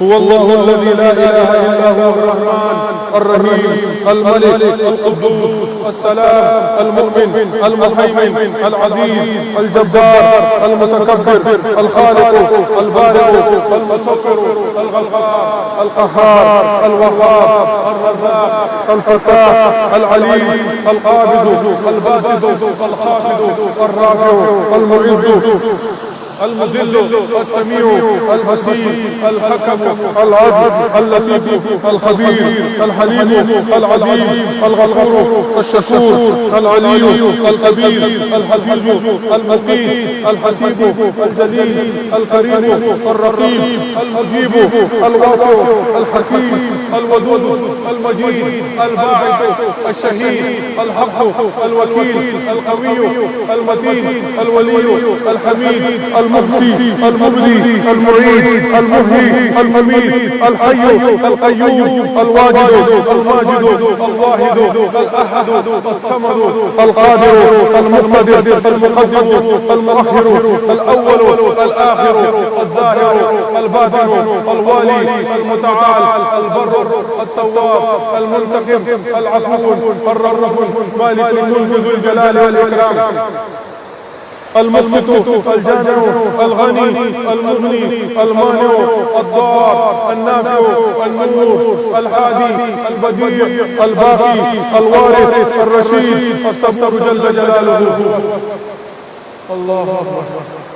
هو الله الذي لا إله إلا هو الرحمن الرحيم الملك القدوس السلام المؤمن المهيمن العزيز الجبار المتكبر الخالق البارئ المصور الغفار القهار الوهاب الرزاق الفتاح العليم القابض الباسط الخافض الرافع المعز المذل السميع البصير الحكم العدل اللطيف الخبير الحليم العظيم الغفور الشكور العلي الكبير الحفيظ المقيت الحسيب الجليل الكريم الرقيب المجيب الواسع الحكيم الودود المجيد الباعث الشهيد الحق الوكيل القوي المتين الولي الحميد المحصي المبدي المعيد المحيي المميت الحي القيوم الواجد الماجد الواحد الأحد الصمد القادر المقتدر المقدم المؤخر الأول الآخر الظاهر الباطن الوالي المتعال البر التواب المنتقم العفو الرؤوف مالك الملك ذو الجلال والإكرام المقسط الجامع الغني المغني المانع الضار النافع النور الهادي البديع الباقي الوارث الرشيد الصبور جل جلاله. الله أكبر.